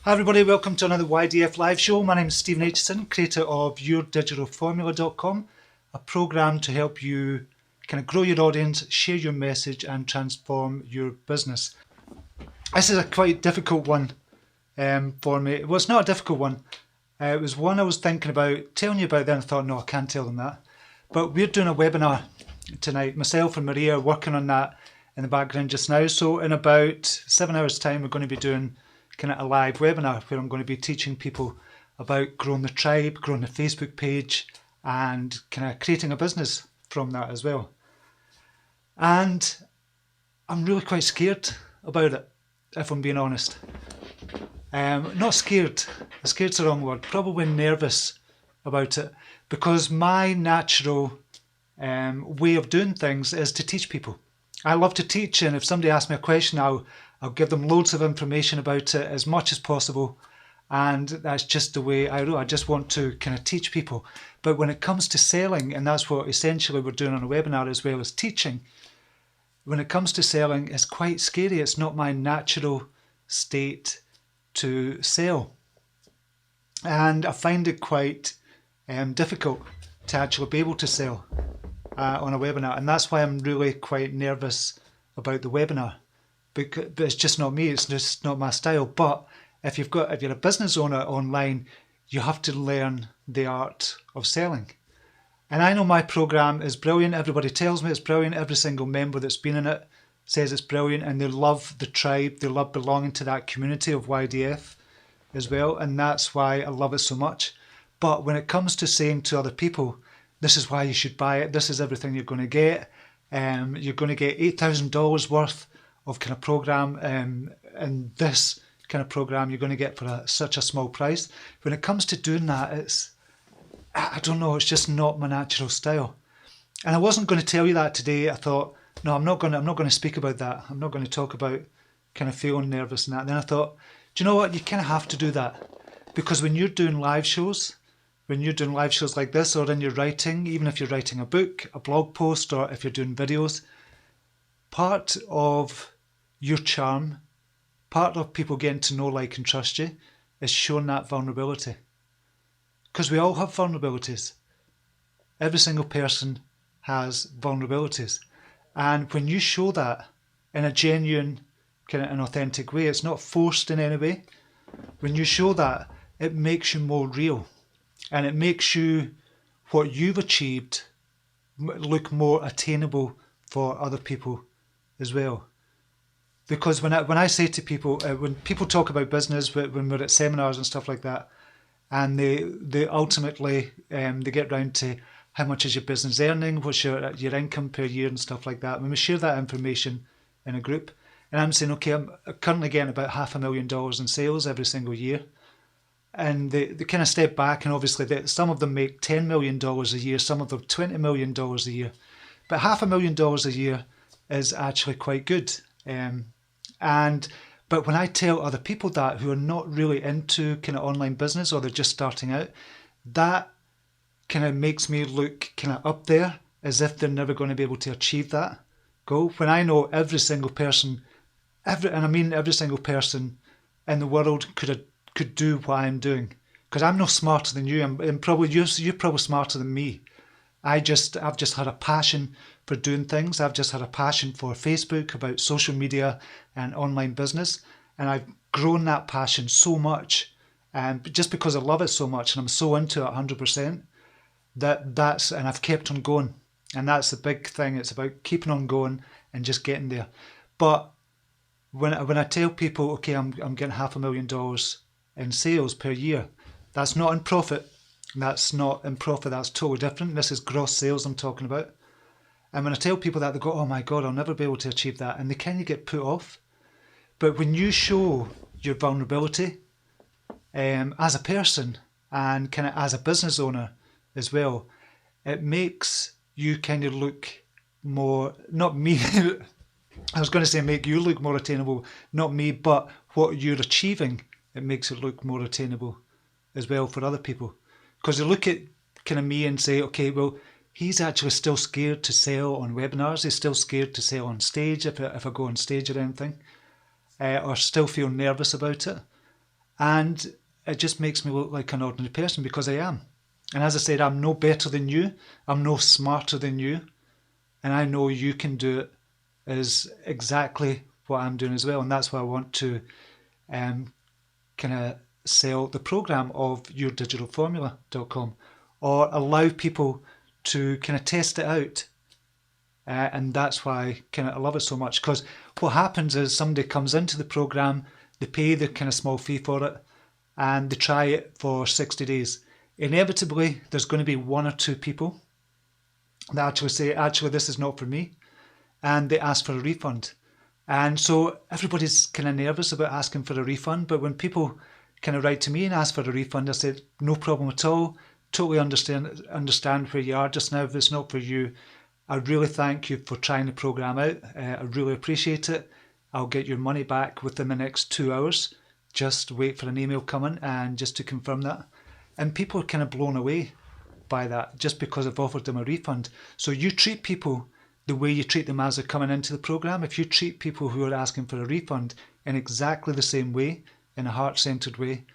Hi everybody, welcome to another YDFLive show. My name is Stephen Aitchison, creator of YourDigitalFormula.com, a program to help you kind of grow your audience, share your message and transform your business. This is a quite difficult one for me. Well, it's not a difficult one. It was one I was thinking about telling you about then. I thought, no, I can't tell them that. But we're doing a webinar tonight. Myself and Maria are working on that in the background just now. So in about 7 hours time, we're going to be doing kind of a live webinar where I'm going to be teaching people about growing the tribe, growing the Facebook page, and kind of creating a business from that as well. And I'm really quite scared about it, if I'm being honest. Not scared, scared's the wrong word, probably nervous about it, because my natural way of doing things is to teach people. I love to teach, and if somebody asks me a question, I'll give them loads of information about it as much as possible, and that's just the way I do. I just want to kind of teach people. But when it comes to selling, and that's what essentially we're doing on a webinar as well as teaching, when it comes to selling, it's quite scary. It's not my natural state to sell, and I find it quite difficult to actually be able to sell on a webinar, and that's why I'm really quite nervous about the webinar. But it's just not me, it's just not my style. But if you're a business owner online, you have to learn the art of selling. And I know my program is brilliant. Everybody tells me it's brilliant. Every single member that's been in it says it's brilliant, and they love the tribe. They love belonging to that community of YDF as well, and that's why I love it so much. But when it comes to saying to other people, this is why you should buy it, this is everything you're going to get, you're going to get $8,000 worth of kind of program, and this kind of program you're going to get for such a small price. When it comes to doing that, I don't know, it's just not my natural style. And I wasn't going to tell you that today. I thought, no, I'm not going to speak about that. I'm not going to talk about kind of feeling nervous and that. And then I thought, do you know what? You kind of have to do that, because when you're doing live shows, like this, or in your writing, even if you're writing a book, a blog post, or if you're doing videos, part of your charm, part of people getting to know, like, and trust you is showing that vulnerability. Because we all have vulnerabilities. Every single person has vulnerabilities. And when you show that in a genuine, kind of an authentic way, it's not forced in any way. When you show that, it makes you more real. And it makes you, what you've achieved, look more attainable for other people as well. Because when I say to people, when people talk about business, when we're at seminars and stuff like that, and they ultimately they get round to how much is your business earning, what's your income per year and stuff like that. When we share that information in a group, and I'm saying, okay, I'm currently getting about $500,000 in sales every single year. And they kind of step back, and obviously some of them make $10 million a year, some of them $20 million a year. But $500,000 a year is actually quite good. But when I tell other people that, who are not really into kind of online business, or they're just starting out, that kind of makes me look kind of up there, as if they're never going to be able to achieve that goal. When I know every single person, every single person in the world could do what I'm doing, because I'm no smarter than you. I'm probably you're probably smarter than me. I've just had a passion for doing things. I've just had a passion for Facebook, about social media and online business, and I've grown that passion so much, and just because I love it so much and I'm so into it 100%, and I've kept on going, and that's the big thing. It's about keeping on going and just getting there. But when I tell people, okay, I'm getting $500,000 in sales per year, that's not in profit. That's totally different. This is gross sales I'm talking about. And when I tell people that, they go, oh my God, I'll never be able to achieve that. And they kind of get put off. But when you show your vulnerability as a person, and kind of as a business owner as well, it makes you kind of look more, not me, I was going to say make you look more attainable, not me, but what you're achieving, it makes it look more attainable as well for other people. Because they look at kind of me and say, okay, well, he's actually still scared to sell on webinars. He's still scared to sell on stage if I go on stage or anything, or still feel nervous about it. And it just makes me look like an ordinary person, because I am. And as I said, I'm no better than you. I'm no smarter than you. And I know you can do it is exactly what I'm doing as well. And that's why I want to kind of sell the program of yourdigitalformula.com, or allow people to kind of test it out. And that's why I love it so much, because what happens is somebody comes into the program, they pay the kind of small fee for it, and they try it for 60 days. Inevitably, there's going to be one or two people that actually say, actually, this is not for me, and they ask for a refund. And so everybody's kind of nervous about asking for a refund, but when people kind of write to me and ask for a refund, I said, no problem at all, totally understand where you are just now. If it's not for you, I really thank you for trying the program out. I really appreciate it. I'll get your money back within the next 2 hours. Just wait for an email coming and just to confirm that. And people are kind of blown away by that, just because I've offered them a refund. So you treat people the way you treat them as they're coming into the program. If you treat people who are asking for a refund in exactly the same way, in a heart-centered way,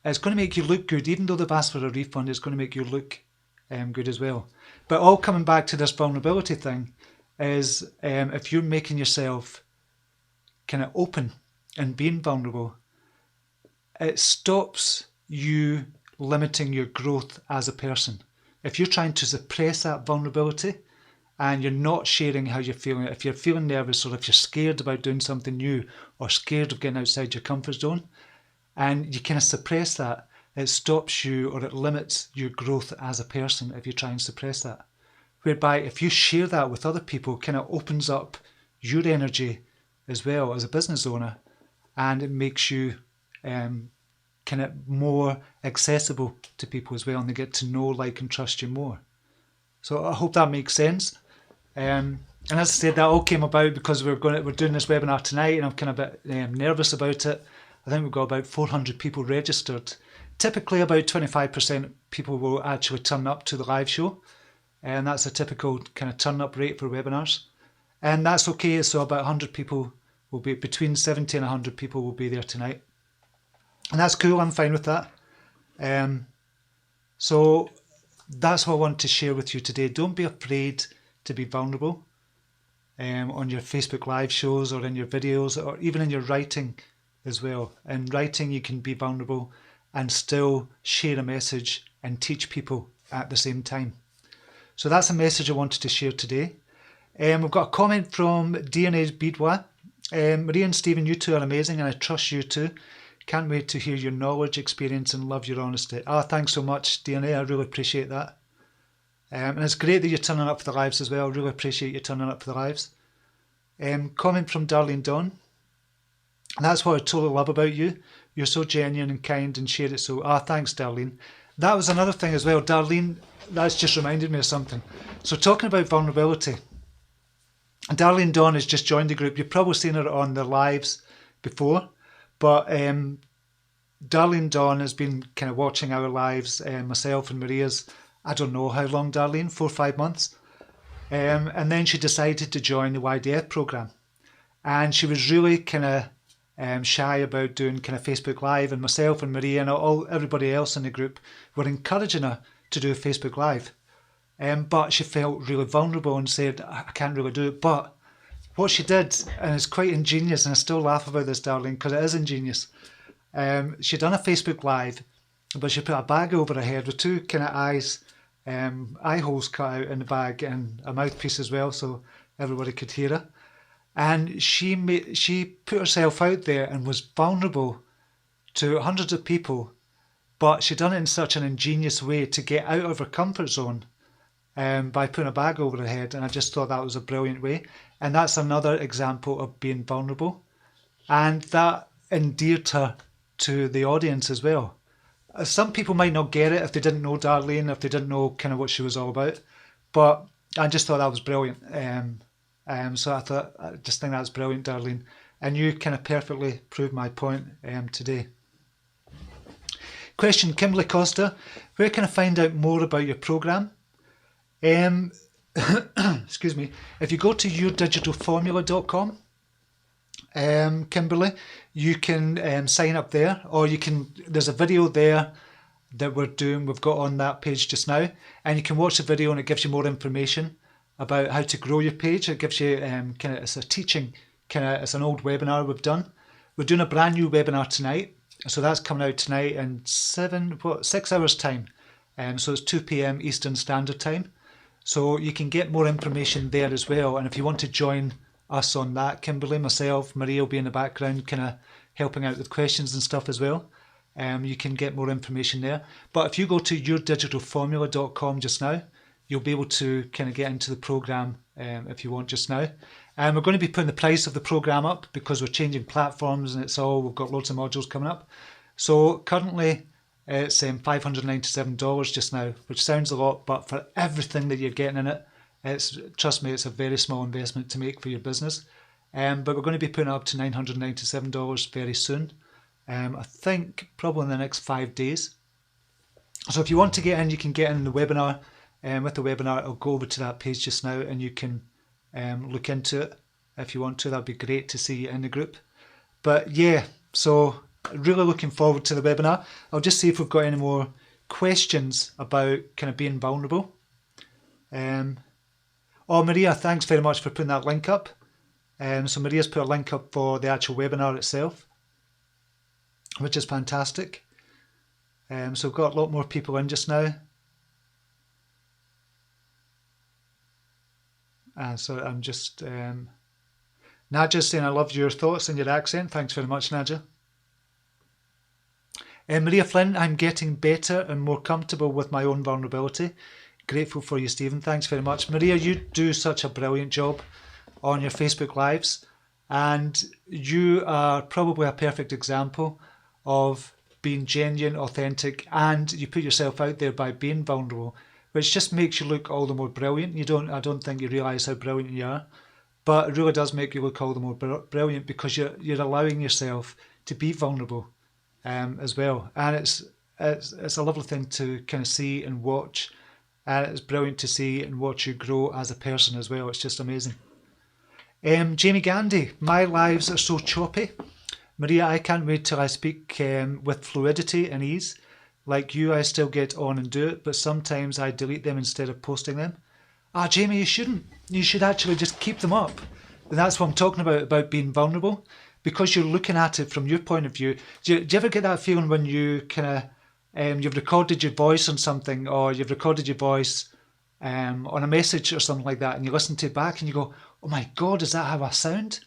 it's going to make you look good. Even though they've asked for a refund, it's going to make you look good as well. But all coming back to this vulnerability thing is, if you're making yourself kind of open and being vulnerable, it stops you limiting your growth as a person. If you're trying to suppress that vulnerability and you're not sharing how you're feeling, if you're feeling nervous, or if you're scared about doing something new, or scared of getting outside your comfort zone, and you kind of suppress that, it stops you, or it limits your growth as a person if you try and suppress that. Whereby if you share that with other people, kind of opens up your energy as well as a business owner, and it makes you kind of more accessible to people as well, and they get to know, like, and trust you more. So I hope that makes sense. And as I said, that all came about because we're doing this webinar tonight, and I'm kind of a bit nervous about it. I think we've got about 400 people registered. Typically about 25% people will actually turn up to the live show, and that's a typical kind of turn up rate for webinars. And that's okay. So about 100 people will be, between 70 and 100 people will be there tonight. And that's cool, I'm fine with that. So that's what I want to share with you today. Don't be afraid to be vulnerable on your Facebook live shows, or in your videos, or even in your writing as well. In writing, you can be vulnerable and still share a message and teach people at the same time. So that's a message I wanted to share today. We've got a comment from DNA Bidwa. Maria and Stephen, you two are amazing, and I trust you too. Can't wait to hear your knowledge, experience, and love your honesty. Thanks so much, DNA. I really appreciate that. And it's great that you're turning up for the lives as well. I really appreciate you turning up for the lives. Comment from Darlene Dawn. That's what I totally love about you. You're so genuine and kind, and share it so. Thanks, Darlene. That was another thing as well, Darlene. That's just reminded me of something. So talking about vulnerability, Darlene Dawn has just joined the group. You've probably seen her on the lives before, but Darlene Dawn has been kind of watching our lives, myself and Maria's, I don't know how long, Darlene, 4 or 5 months. And then she decided to join the YDF program. And she was really kind of shy about doing kind of Facebook Live, and myself and Maria and everybody else in the group were encouraging her to do a Facebook Live. But she felt really vulnerable and said, I can't really do it. But what she did, and it's quite ingenious, and I still laugh about this, Darlene, because it is ingenious. She'd done a Facebook Live, but she put a bag over her head with two kind of eye holes cut out in the bag, and a mouthpiece as well, so everybody could hear her. And she put herself out there and was vulnerable to hundreds of people, but she'd done it in such an ingenious way to get out of her comfort zone by putting a bag over her head. And I just thought that was a brilliant way. And that's another example of being vulnerable. And that endeared her to the audience as well. Some people might not get it if they didn't know Darlene, if they didn't know kind of what she was all about. But I just thought that was brilliant. So I just think that's brilliant, Darlene. And you kind of perfectly proved my point today. Question, Kimberly Costa. Where can I find out more about your program? Excuse me. If you go to yourdigitalformula.com, Kimberly, you can sign up there, or there's a video there that we've got on that page just now, and you can watch the video and it gives you more information about how to grow your page. It gives you it's a teaching, it's an old webinar we've done. We're doing a brand new webinar tonight, so that's coming out tonight in 6 hours time. So it's 2 p.m. Eastern Standard Time. So you can get more information there as well. And if you want to join us on that, Kimberly, myself, Maria will be in the background helping out with questions and stuff as well. You can get more information there. But if you go to yourdigitalformula.com just now, you'll be able to get into the program if you want just now. And we're going to be putting the price of the program up because we're changing platforms and we've got loads of modules coming up. So currently it's $597 just now, which sounds a lot, but for everything that you're getting in it, trust me, it's a very small investment to make for your business. But we're going to be putting it up to $997 very soon. I think probably in the next 5 days. So if you want to get in, you can get in the webinar. With the webinar, I'll go over to that page just now and you can look into it if you want to. That'd be great to see you in the group. But yeah, so really looking forward to the webinar. I'll just see if we've got any more questions about being vulnerable. Oh, Maria, thanks very much for putting that link up. So Maria's put a link up for the actual webinar itself, which is fantastic. So we've got a lot more people in just now. So I'm just... Nadja's saying, I love your thoughts and your accent. Thanks very much, Nadja. Maria Flynn, I'm getting better and more comfortable with my own vulnerability. Grateful for you, Stephen. Thanks very much. Maria, you do such a brilliant job on your Facebook Lives, and you are probably a perfect example of being genuine, authentic, and you put yourself out there by being vulnerable, which just makes you look all the more brilliant. I don't think you realise how brilliant you are, but it really does make you look all the more brilliant because you're allowing yourself to be vulnerable as well. And it's a lovely thing to see and watch. And it's brilliant to see and watch you grow as a person as well. It's just amazing. Jamie Gandy, my lives are so choppy. Maria, I can't wait till I speak with fluidity and ease. Like you, I still get on and do it, but sometimes I delete them instead of posting them. Jamie, you shouldn't. You should actually just keep them up. And that's what I'm talking about being vulnerable, because you're looking at it from your point of view. Do you ever get that feeling when you you've recorded your voice on something, or you've recorded your voice on a message or something like that, and you listen to it back and you go, oh my God, is that how I sound?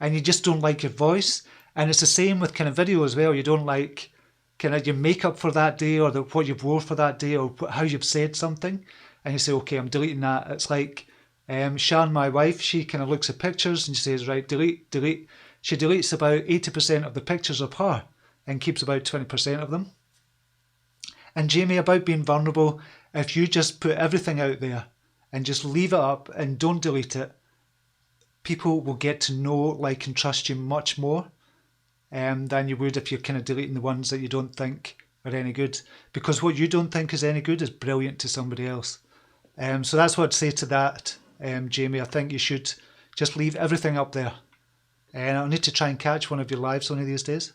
And you just don't like your voice. And it's the same with video as well. You don't like your makeup for that day, or what you've wore for that day, or how you've said something. And you say, okay, I'm deleting that. It's like Shan, my wife, she looks at pictures and she says, right, delete. She deletes about 80% of the pictures of her and keeps about 20% of them. And Jamie, about being vulnerable, if you just put everything out there and just leave it up and don't delete it, people will get to know, like, and trust you much more than you would if you're deleting the ones that you don't think are any good. Because what you don't think is any good is brilliant to somebody else. So that's what I'd say to that, Jamie. I think you should just leave everything up there. And I'll need to try and catch one of your lives one of these days.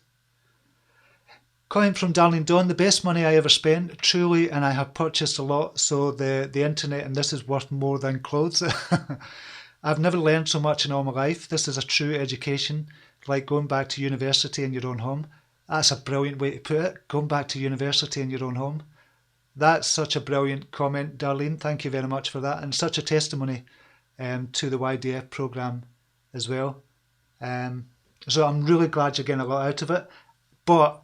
Comment from Darlene Dawn, the best money I ever spent, truly, and I have purchased a lot, so the internet and this is worth more than clothes. I've never learned so much in all my life. This is a true education, like going back to university in your own home. That's a brilliant way to put it, going back to university in your own home. That's such a brilliant comment, Darlene. Thank you very much for that, and such a testimony to the YDF program as well. So I'm really glad you're getting a lot out of it, but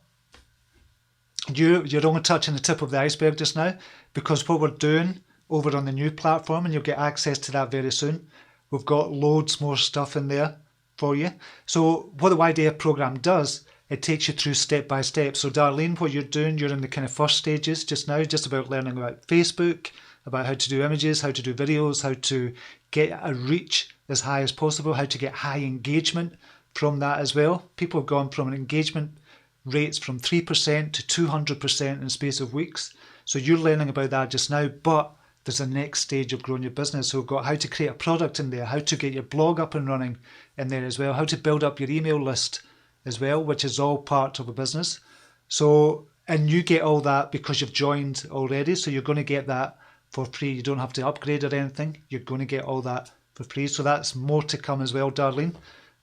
you're only touching the tip of the iceberg just now, because what we're doing over on the new platform, and you'll get access to that very soon, we've got loads more stuff in there for you. So what the YDF program does, it takes you through step by step. So Darlene, what you're doing, you're in the first stages just now, just about learning about Facebook, about how to do images, how to do videos, how to get a reach as high as possible, how to get high engagement from that as well. People have gone from an engagement rates from 3% to 200% in the space of weeks. So you're learning about that just now, but there's a next stage of growing your business. So we've got how to create a product in there, how to get your blog up and running in there as well, how to build up your email list as well, which is all part of a business. So, and you get all that because you've joined already. So you're going to get that for free. You don't have to upgrade or anything. You're going to get all that for free. So that's more to come as well, Darlene.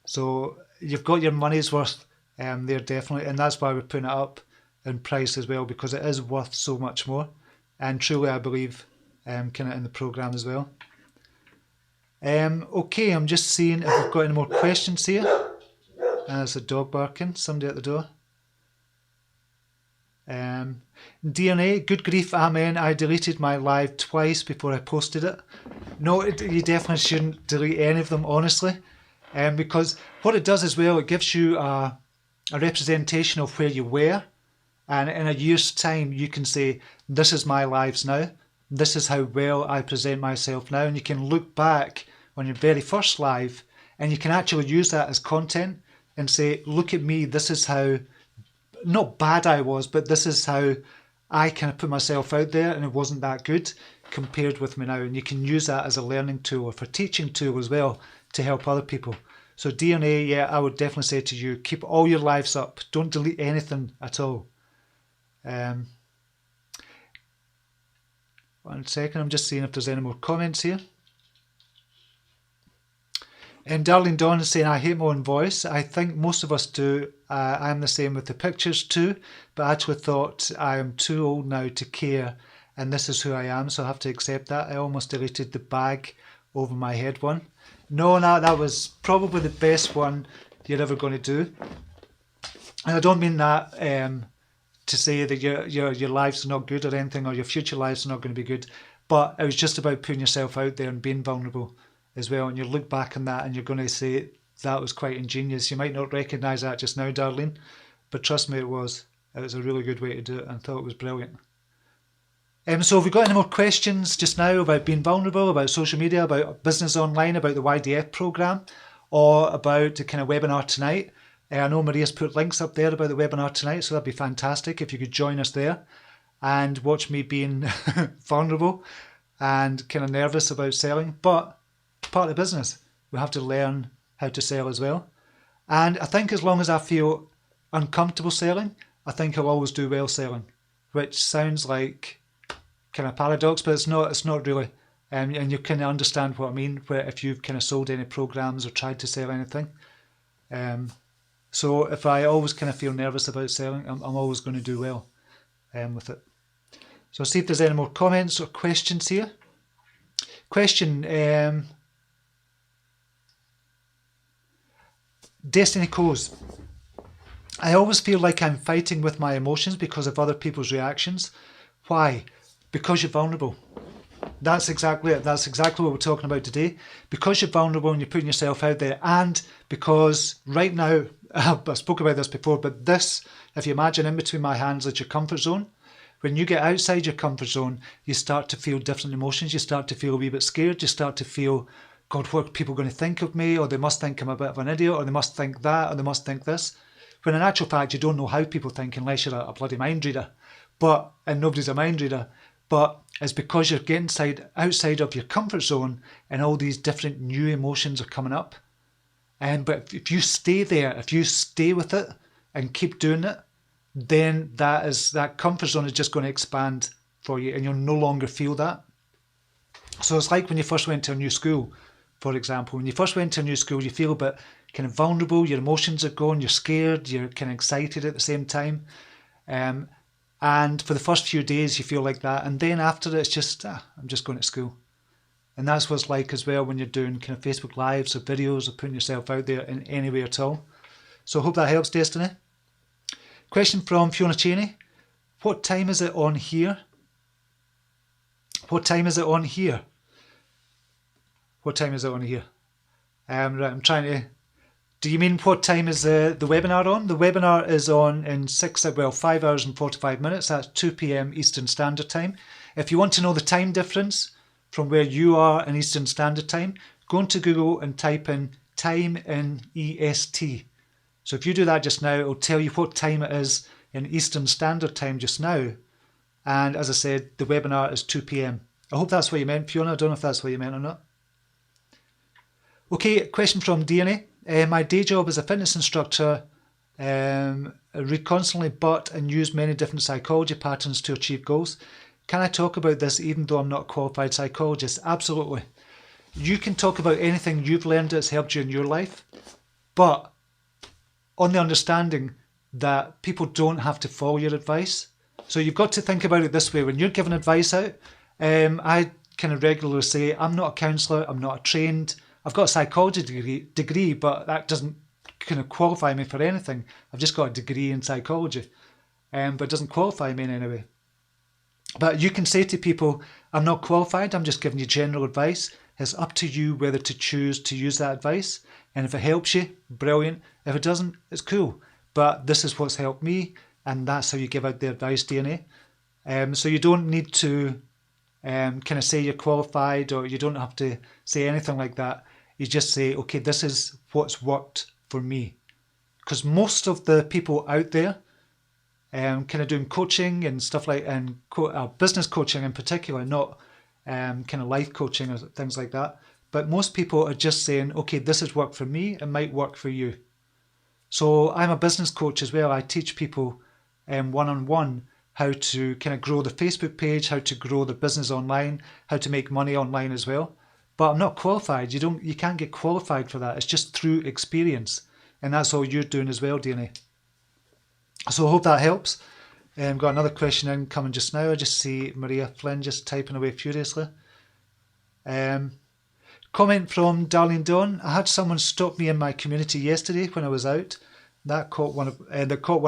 So you've got your money's worth there definitely. And that's why we're putting it up in price as well, because it is worth so much more. And truly, I believe, kind of in the program as well. Okay, I'm just seeing if we've got any more questions here. And there's a dog barking, somebody at the door. DNA, good grief, amen. I deleted my live twice before I posted it. No, you definitely shouldn't delete any of them, honestly. Because what it does as well, it gives you a representation of where you were. And in a year's time, you can say, this is my lives now. This is how well I present myself now. And you can look back on your very first live and you can actually use that as content and say, look at me, this is how, not bad I was, but this is how I kind of put myself out there and it wasn't that good compared with me now. And you can use that as a learning tool or for teaching tool as well to help other people. So DNA, yeah, I would definitely say to you, keep all your lives up. Don't delete anything at all. 1 second, I'm just seeing if there's any more comments here. And Darlene Dawn is saying, I hate my own voice. I think most of us do. I'm the same with the pictures too, but I actually thought I am too old now to care, and this is who I am, so I have to accept that. I almost deleted the bag over my head one. No, that was probably the best one you're ever going to do. And I don't mean that to say that your lives are not good or anything, or your future lives are not going to be good, but it was just about putting yourself out there and being vulnerable as well. And you look back on that and you're going to say that was quite ingenious. You might not recognise that just now, Darlene, but trust me, it was a really good way to do it, and I thought it was brilliant. So have we got any more questions just now about being vulnerable, about social media, about business online, about the YDF program, or about the kind of webinar tonight? I know Maria's put links up there about the webinar tonight, so that'd be fantastic if you could join us there and watch me being vulnerable and kind of nervous about selling. But it's part of the business. We have to learn how to sell as well. And I think as long as I feel uncomfortable selling, I think I'll always do well selling, which sounds like kind of paradox, but it's not really. And you kind of understand what I mean, where if you've kind of sold any programs or tried to sell anything. So if I always kind of feel nervous about selling, I'm always going to do well with it. So I'll see if there's any more comments or questions here. Question, Destiny Coes. I always feel like I'm fighting with my emotions because of other people's reactions. Why? Because you're vulnerable. That's exactly it. That's exactly what we're talking about today. Because you're vulnerable and you're putting yourself out there, and because right now, I spoke about this before, but this, if you imagine in between my hands, is your comfort zone. When you get outside your comfort zone, you start to feel different emotions. You start to feel a wee bit scared. You start to feel, God, what are people going to think of me? Or they must think I'm a bit of an idiot, or they must think that, or they must think this. When in actual fact, you don't know how people think unless you're a bloody mind reader. And nobody's a mind reader. But it's because you're getting outside of your comfort zone and all these different new emotions are coming up. But if you stay there, if you stay with it and keep doing it, then that comfort zone is just going to expand for you and you'll no longer feel that. So it's like when you first went to a new school, for example. When you first went to a new school, you feel a bit kind of vulnerable, your emotions are going, you're scared, you're kind of excited at the same time. And for the first few days, you feel like that. And then after it, it's just, I'm just going to school. And that's what it's like as well when you're doing kind of Facebook Lives or videos or putting yourself out there in any way at all. So I hope that helps, Destiny. Question from Fiona Cheney. What time is it on here? What time is it on here? What time is it on here? Right, I'm trying to... Do you mean what time is the webinar on? The webinar is on in 5 hours and 45 minutes. That's 2 p.m. Eastern Standard Time. If you want to know the time difference from where you are in Eastern Standard Time, go into Google and type in time in EST. So if you do that just now, it'll tell you what time it is in Eastern Standard Time just now. And as I said, the webinar is 2 p.m. I hope that's what you meant, Fiona. I don't know if that's what you meant or not. Okay, question from DNA. My day job is a fitness instructor. I read constantly but and use many different psychology patterns to achieve goals. Can I talk about this even though I'm not a qualified psychologist? Absolutely. You can talk about anything you've learned that's helped you in your life, but on the understanding that people don't have to follow your advice. So you've got to think about it this way. When you're giving advice out, I kind of regularly say, I'm not a counsellor, I'm not a trained, I've got a psychology degree, but that doesn't kind of qualify me for anything. I've just got a degree in psychology, but it doesn't qualify me in any way. But you can say to people, I'm not qualified, I'm just giving you general advice. It's up to you whether to choose to use that advice. And if it helps you, brilliant. If it doesn't, it's cool. But this is what's helped me, and that's how you give out the advice, DNA. So you don't need to kind of say you're qualified, or you don't have to say anything like that. You just say, okay, this is what's worked for me. Because most of the people out there kind of doing coaching and stuff like, and business coaching in particular, not kind of life coaching or things like that. But most people are just saying, okay, this has worked for me, it might work for you. So I'm a business coach as well. I teach people one-on-one how to kind of grow the Facebook page, how to grow the business online, how to make money online as well. But I'm not qualified. You can't get qualified for that. It's just through experience. And that's all you're doing as well, DNA. So I hope that helps. Got another question in coming just now. I just see Maria Flynn just typing away furiously. Comment from Darlene Dawn. I had someone stop me in my community yesterday when I was out. That caught one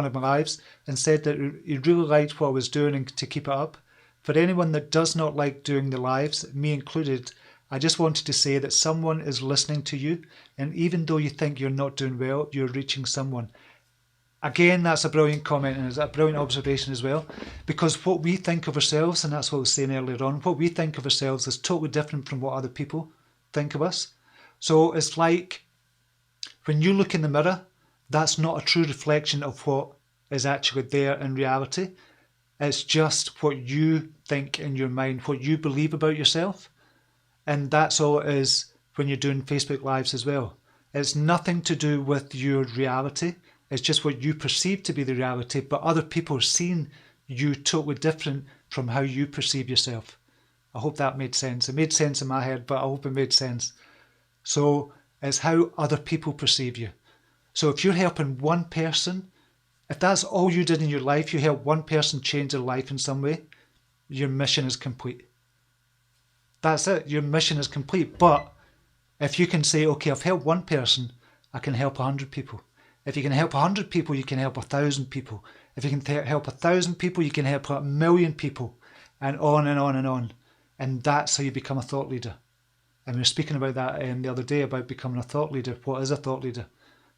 of my lives and said that he really liked what I was doing and to keep it up. For anyone that does not like doing the lives, me included, I just wanted to say that someone is listening to you, and even though you think you're not doing well, you're reaching someone. Again, that's a brilliant comment, and it's a brilliant observation as well, because what we think of ourselves, and that's what I was saying earlier on, what we think of ourselves is totally different from what other people think of us. So it's like when you look in the mirror, that's not a true reflection of what is actually there in reality. It's just what you think in your mind, what you believe about yourself. And that's all it is when you're doing Facebook Lives as well. It's nothing to do with your reality. It's just what you perceive to be the reality, but other people are seeing you totally different from how you perceive yourself. I hope that made sense. It made sense in my head, but I hope it made sense. So it's how other people perceive you. So if you're helping one person, if that's all you did in your life, you helped one person change their life in some way, your mission is complete. That's it. Your mission is complete. But if you can say, okay, I've helped one person, I can help 100 people. If you can help 100 people, you can help 1,000 people. If you can help 1,000 people, you can help 1,000,000 people, and on and on and on. And that's how you become a thought leader. And we were speaking about that the other day, about becoming a thought leader. What is a thought leader?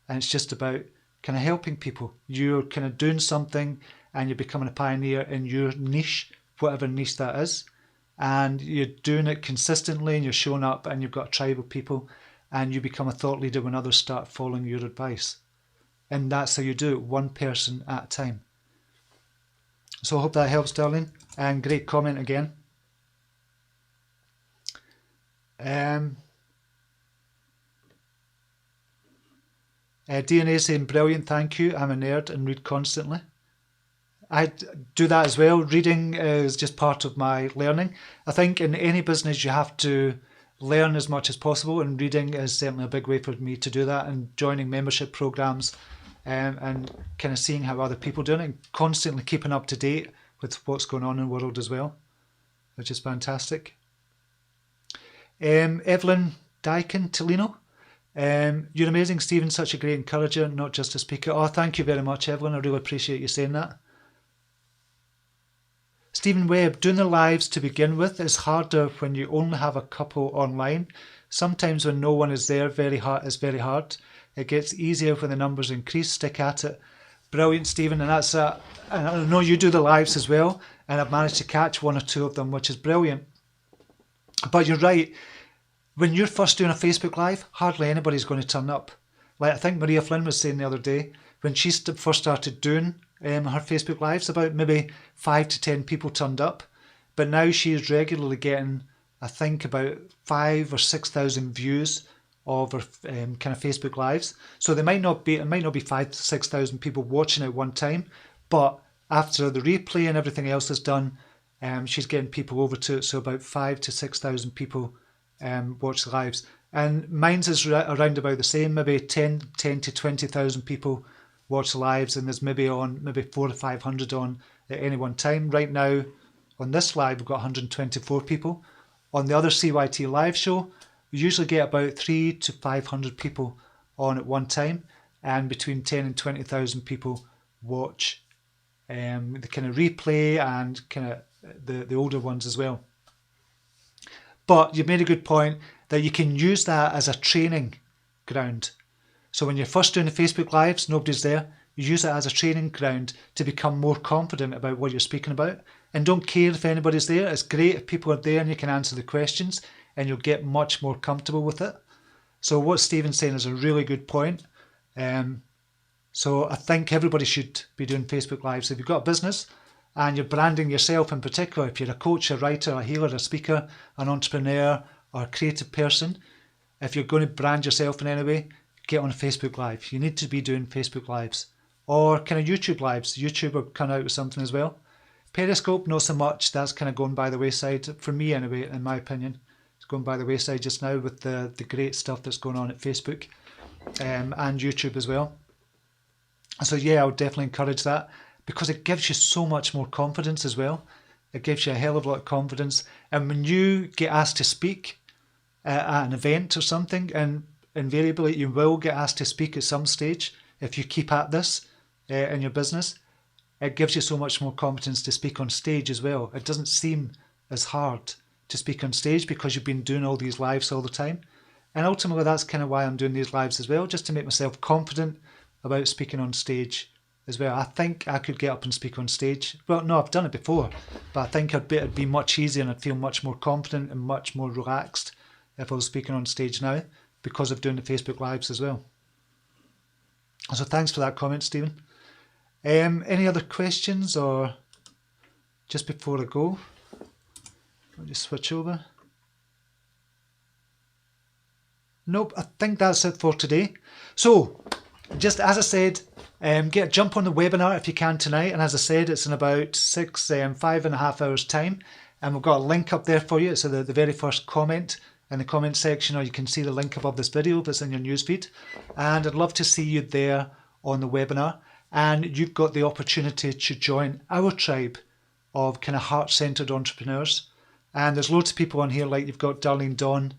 And it's just about kind of helping people. You're kind of doing something and you're becoming a pioneer in your niche, whatever niche that is. And you're doing it consistently and you're showing up and you've got a tribe of people and you become a thought leader when others start following your advice. And that's how you do it, one person at a time. So I hope that helps, Darlene. And great comment again. DNA saying, brilliant, thank you. I'm a nerd and read constantly. I do that as well. Reading is just part of my learning. I think in any business you have to learn as much as possible, and reading is certainly a big way for me to do that, and joining membership programs and kind of seeing how other people are doing it, and constantly keeping up to date with what's going on in the world as well, which is fantastic. Evelyn Dyken Tolino. You're amazing, Stephen, such a great encourager, not just a speaker. Oh, thank you very much, Evelyn. I really appreciate you saying that. Stephen Webb, doing the lives to begin with is harder when you only have a couple online. Sometimes when no one is there, it's very hard. It gets easier when the numbers increase. Stick at it. Brilliant, Stephen. And that's and I know you do the lives as well, and I've managed to catch one or two of them, which is brilliant. But you're right. When you're first doing a Facebook Live, hardly anybody's going to turn up. Like I think Maria Flynn was saying the other day, when she first started doing her Facebook Lives, about maybe 5 to 10 people turned up. but now she is regularly getting, I think, about 5,000 or 6,000 views of her kind of Facebook lives. So it might not be 5,000 to 6,000 people watching at one time, but after the replay and everything else is done, she's getting people over to it. So about 5,000 to 6,000 people watch the lives. And mine's is around about the same, maybe 10 to 20,000 people watch the lives, and there's maybe 400 to 500 on at any one time. Right now, on this live, we've got 124 people. On the other CYT live show, we usually get about 300 to 500 people on at one time, and between 10 and 20,000 people watch the kind of replay and kind of the older ones as well. But you've made a good point that you can use that as a training ground. So when you're first doing the Facebook Lives, nobody's there, you use it as a training ground to become more confident about what you're speaking about. And don't care if anybody's there. It's great if people are there and you can answer the questions, and you'll get much more comfortable with it. So what Stephen's saying is a really good point. So I think everybody should be doing Facebook Lives. If you've got a business and you're branding yourself in particular, if you're a coach, a writer, a healer, a speaker, an entrepreneur, or a creative person, if you're going to brand yourself in any way, get on a Facebook Live. You need to be doing Facebook Lives. Or kind of YouTube Lives. YouTube are coming out with something as well. Periscope, not so much. That's kind of going by the wayside. For me anyway, in my opinion. It's going by the wayside just now with the great stuff that's going on at Facebook and YouTube as well. So yeah, I would definitely encourage that, because it gives you so much more confidence as well. It gives you a hell of a lot of confidence. And when you get asked to speak at an event or something, and invariably you will get asked to speak at some stage if you keep at this in your business, it gives you so much more confidence to speak on stage as well. It doesn't seem as hard to speak on stage because you've been doing all these lives all the time. And ultimately that's kind of why I'm doing these lives as well, just to make myself confident about speaking on stage as well. I think I could get up and speak on stage. Well, no, I've done it before, but I think it'd be much easier and I'd feel much more confident and much more relaxed if I was speaking on stage now, because of doing the Facebook Lives as well. So thanks for that comment, Stephen. Any other questions, or just before I go, I'll just switch over. Nope, I think that's it for today. So, just as I said, jump on the webinar if you can tonight. And as I said, it's in about 5.5 hours time. And we've got a link up there for you. It's the very first comment in the comment section, or you can see the link above this video if it's in your newsfeed. And I'd love to see you there on the webinar. And you've got the opportunity to join our tribe of kind of heart-centered entrepreneurs. And there's loads of people on here, like you've got Darlene Dawn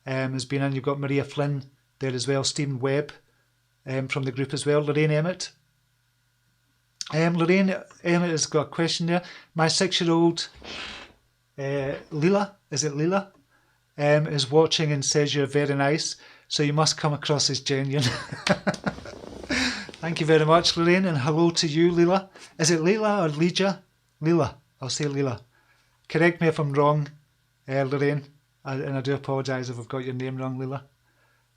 has been in, you've got Maria Flynn there as well, Stephen Webb from the group as well, Lorraine Emmett. Lorraine Emmett has got a question there. My 6-year-old Leela, is it Leela, is watching and says you're very nice, so you must come across as genuine. Thank you very much, Lorraine, and hello to you, Leela. Is it Leela or Leija? Leela. I'll say Leela. Correct me if I'm wrong, Lorraine, and I do apologise if I've got your name wrong, Leela.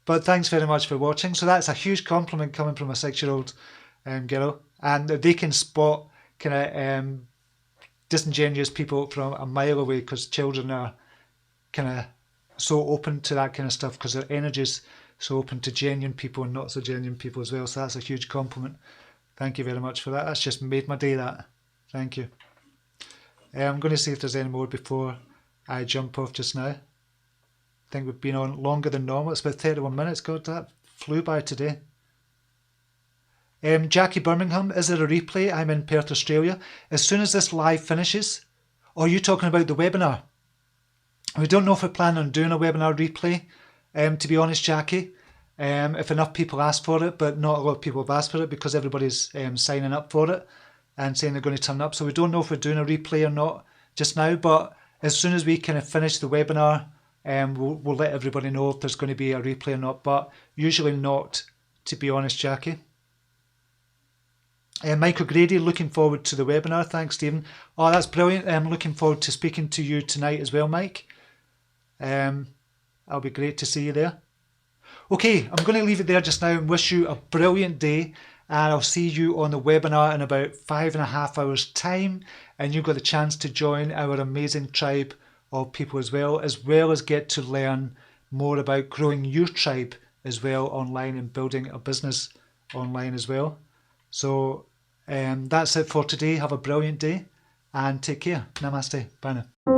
But thanks very much for watching. So that's a huge compliment coming from a 6-year-old girl, and they can spot kind of disingenuous people from a mile away, because children are kind of so open to that kind of stuff, because their energy's so open to genuine people and not so genuine people as well. So that's a huge compliment. Thank you very much for that. That's just made my day, that. Thank you. I'm going to see if there's any more before I jump off just now. I think we've been on longer than normal. It's about 31 minutes. God, that flew by today. Jackie Birmingham, is there a replay? I'm in Perth, Australia. As soon as this live finishes, or are you talking about the webinar? We don't know if we're planning on doing a webinar replay, to be honest, Jackie. If enough people ask for it, but not a lot of people have asked for it, because everybody's signing up for it and saying they're going to turn up. So we don't know if we're doing a replay or not just now, but as soon as we kind of finish the webinar, we'll let everybody know if there's going to be a replay or not, but usually not, to be honest, Jackie. Michael Grady, looking forward to the webinar. Thanks, Stephen. Oh, that's brilliant. I'm looking forward to speaking to you tonight as well, Mike. That'll be great to see you there. Okay, I'm going to leave it there just now and wish you a brilliant day. And I'll see you on the webinar in about 5.5 hours time. and you've got the chance to join our amazing tribe of people as well as get to learn more about growing your tribe as well online and building a business online as well. So that's it for today. Have a brilliant day and take care. Namaste. Bye now.